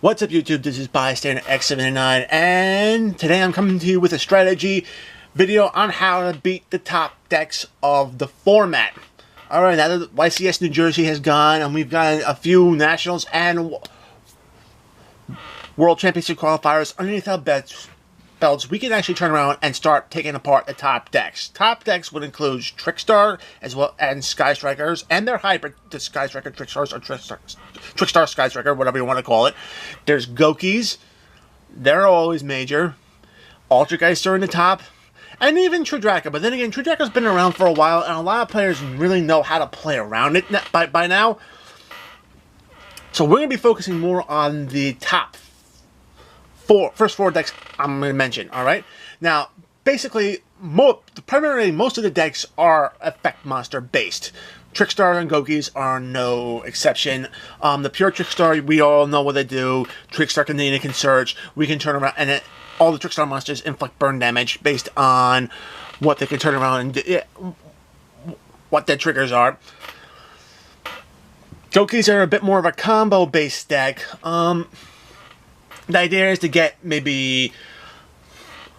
What's up, YouTube? This is Bystander X79, and today I'm coming to you with a strategy video on how to beat the top decks of the format. Alright, now that YCS New Jersey has gone, and we've got a few Nationals and World Championship qualifiers underneath our belts, we can actually turn around and start taking apart the top decks. Top decks would include Trickstar as well and Sky Strikers and their hybrid, the Sky Striker Trickstars or Trickstar Sky Striker, whatever you want to call it. There's Gokis, they're always major. Altergeist are in the top, and even Trudraka. But then again, Trudraka's been around for a while, and a lot of players really know how to play around it by now. So we're going to be focusing more on the top first four decks I'm going to mention, alright? Now, basically, primarily most of the decks are effect monster based. Trickstar and Gokis are no exception. The pure Trickstar, we all know what they do. Trickstar can search, we can turn around, and all the Trickstar monsters inflict burn damage based on what they can turn around and what their triggers are. Gokis are a bit more of a combo based deck. The idea is to get maybe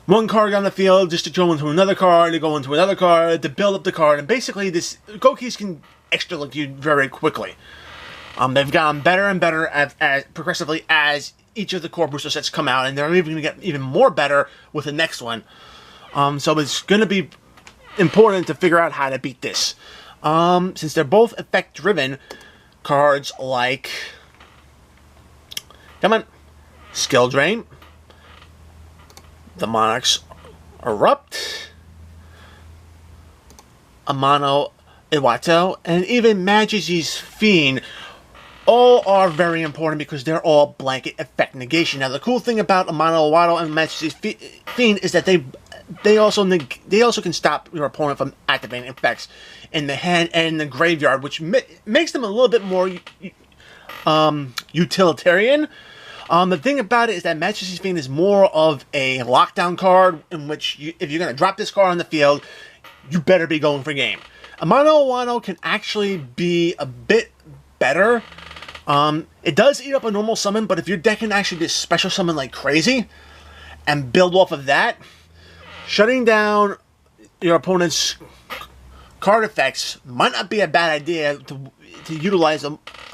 one card on the field just to go into another card, to go into another card, to build up the card, and basically this Gokis can extra-execute very quickly. They've gotten better and better as progressively as each of the core booster sets come out, and they're even going to get even more better with the next one. So it's going to be important to figure out how to beat this. Since they're both effect-driven, cards like... Come on. Skill Drain, the Monarch's Erupt, Amano Iwato, and even Majesty's Fiend all are very important because they're all blanket effect negation. Now, the cool thing about Amano Iwato and Majesty's Fiend is that they also can stop your opponent from activating effects in the hand and in the graveyard, which makes them a little bit more utilitarian. The thing about it is that Majesty's Fiend is more of a lockdown card in which, if you're going to drop this card on the field, you better be going for game. Amano Iwato can actually be a bit better. It does eat up a normal summon, but if your deck can actually just special summon like crazy and build off of that, shutting down your opponent's card effects might not be a bad idea to utilize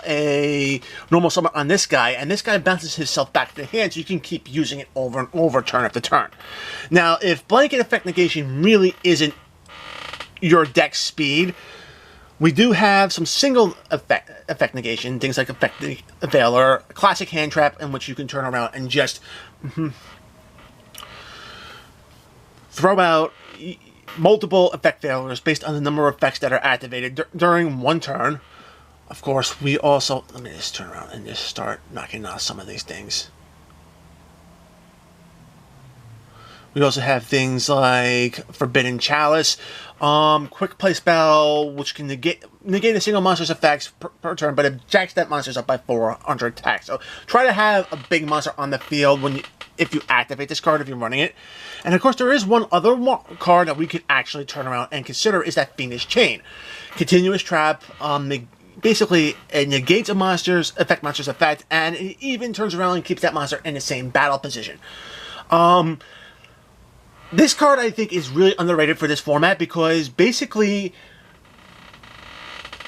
a normal summon on this guy, and this guy bounces himself back to the hand, so you can keep using it over and over, turn after turn. Now, if blanket effect negation really isn't your deck speed, we do have some single effect negation, things like Effect Veiler, classic hand trap, in which you can turn around and just throw out multiple effect failures based on the number of effects that are activated during one turn. Of course, we also... Let me just turn around and just start knocking out some of these things. We also have things like Forbidden Chalice, Quick Play Spell, which can negate a single monster's effects per turn, but it jacks that monster's up by 400 attack. So try to have a big monster on the field if you activate this card, if you're running it. And of course, there is one other card that we can actually turn around and consider, is that Fiendish Chain. Continuous Trap, basically, it negates a monster's effect, and it even turns around and keeps that monster in the same battle position. This card, I think, is really underrated for this format because basically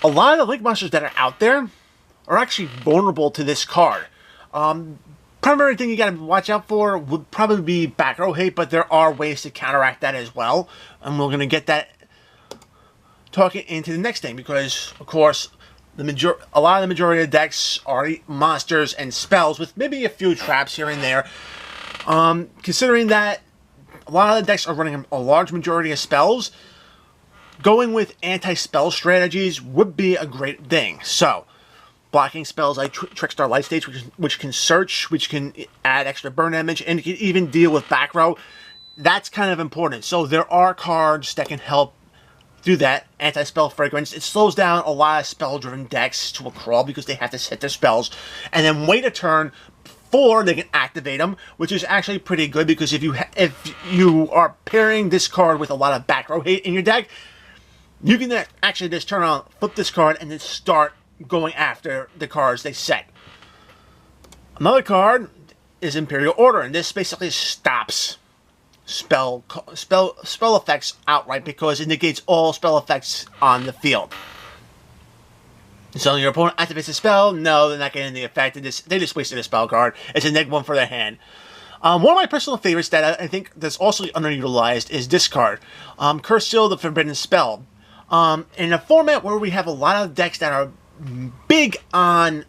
a lot of the Link monsters that are out there are actually vulnerable to this card. Primary thing you gotta watch out for would probably be back row hate, but there are ways to counteract that as well, and we're gonna get that talking into the next thing because, of course, a lot of the majority of decks are monsters and spells with maybe a few traps here and there. Considering that a lot of the decks are running a large majority of spells, going with anti-spell strategies would be a great thing. So, blocking spells like Trickstar Light Stage, which can search, which can add extra burn damage, and can even deal with back row. That's kind of important. So there are cards that can help do that. Anti-spell Fragrance. It slows down a lot of spell-driven decks to a crawl because they have to set their spells and then wait a turn before they can activate them, which is actually pretty good because if you are pairing this card with a lot of back row hate in your deck, you can actually just turn around, flip this card, and then start going after the cards they set. Another card is Imperial Order, and this basically stops spell effects outright because it negates all spell effects on the field. So your opponent activates a spell, no, they're not getting the effect. They just wasted a spell card. It's a -1 for their hand. One of my personal favorites that I think that's also underutilized is this card, Curse-Seal, the Forbidden Spell. In a format where we have a lot of decks that are big on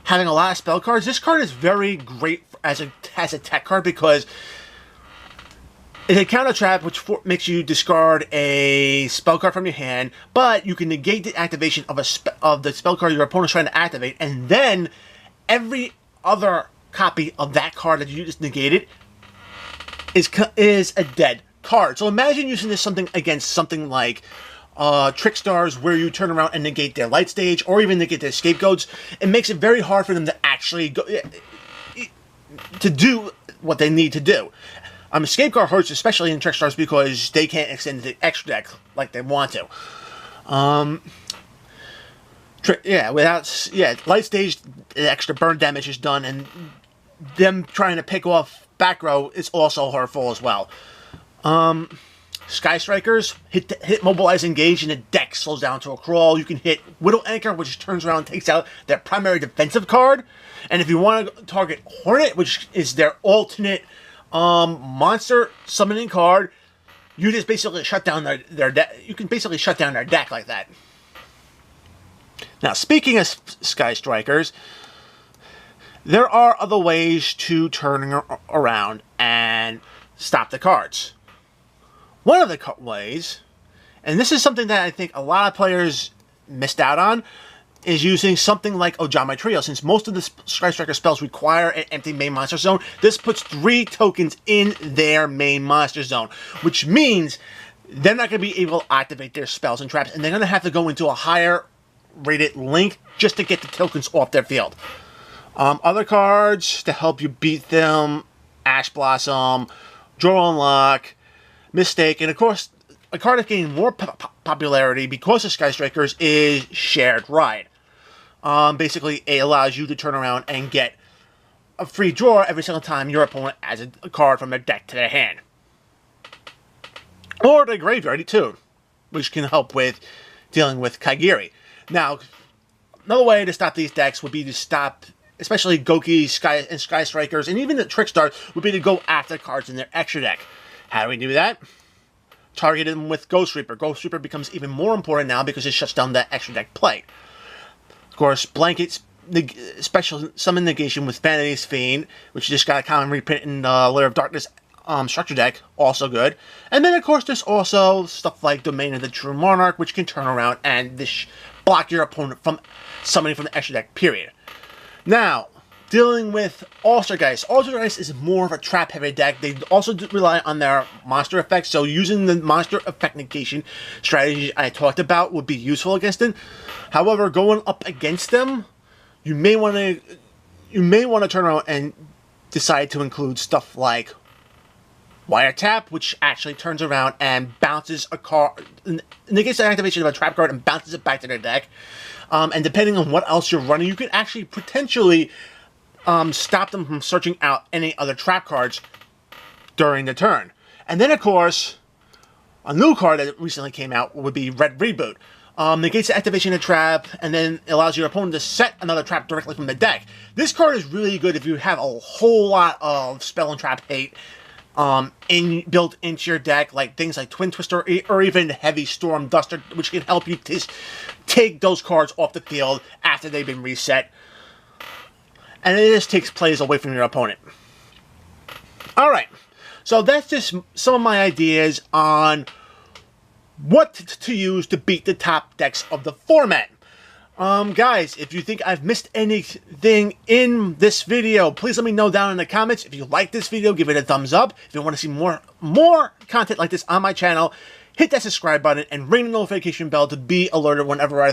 having a lot of spell cards, this card is very great as a tech card because it's a counter trap which makes you discard a spell card from your hand, but you can negate the activation of the spell card your opponent's trying to activate, and then every other copy of that card that you just negated is a dead card. So imagine using this against something like Trickstars, where you turn around and negate their light stage, or even negate their scapegoats. It makes it very hard for them to actually to do what they need to do. Scapeguard hurts, especially in Trickstars, because they can't extend the extra deck like they want to. Light stage, the extra burn damage is done, and them trying to pick off back row is also hurtful as well. Sky Strikers, hit Mobilize Engage, and the deck slows down to a crawl. You can hit Widow Anchor, which turns around and takes out their primary defensive card. And if you want to target Hornet, which is their alternate monster summoning card, you just basically shut down their deck. You can basically shut down their deck like that. Now, speaking of Sky Strikers, there are other ways to turn around and stop the cards. One of the ways, and this is something that I think a lot of players missed out on, is using something like Ojama Trio. Since most of the Sky Striker spells require an empty main monster zone, this puts 3 tokens in their main monster zone, which means they're not going to be able to activate their spells and traps, and they're going to have to go into a higher rated link just to get the tokens off their field. Other cards to help you beat them: Ash Blossom, Draw Unlock, Mistake, and of course, a card that's gaining more popularity because of Sky Strikers is Shared Ride. Basically, it allows you to turn around and get a free draw every single time your opponent adds a card from their deck to their hand. Or the graveyard, too, which can help with dealing with Kaigiri. Now, another way to stop these decks would be to stop, especially Goki, Sky Strikers, and even the Trickstar, would be to go after cards in their extra deck. How do we do that? Target them with Ghost Reaper. Ghost Reaper becomes even more important now because it shuts down that extra deck play. Of course, Blanket's special summon negation with Vanity's Fiend, which just got a common reprint in the Lair of Darkness structure deck, also good. And then, of course, there's also stuff like Domain of the True Monarch, which can turn around and block your opponent from summoning from the extra deck, period. Now, dealing with Altergeist. Altergeist is more of a trap-heavy deck. They also rely on their monster effects, so using the monster effect negation strategy I talked about would be useful against it. However, going up against them, you may want to turn around and decide to include stuff like Wiretap, which actually turns around and bounces a card, negates the activation of a trap card and bounces it back to their deck. And depending on what else you're running, you can actually potentially stop them from searching out any other trap cards during the turn. And then, of course, a new card that recently came out would be Red Reboot. Negates the activation of a trap, and then allows your opponent to set another trap directly from the deck. This card is really good if you have a whole lot of spell and trap hate built into your deck, like things like Twin Twister or even Heavy Storm Duster, which can help you take those cards off the field after they've been reset. And it just takes plays away from your opponent. Alright, so that's just some of my ideas on what to use to beat the top decks of the format. Guys, if you think I've missed anything in this video, please let me know down in the comments. If you like this video, give it a thumbs up. If you want to see more content like this on my channel, hit that subscribe button and ring the notification bell to be alerted whenever I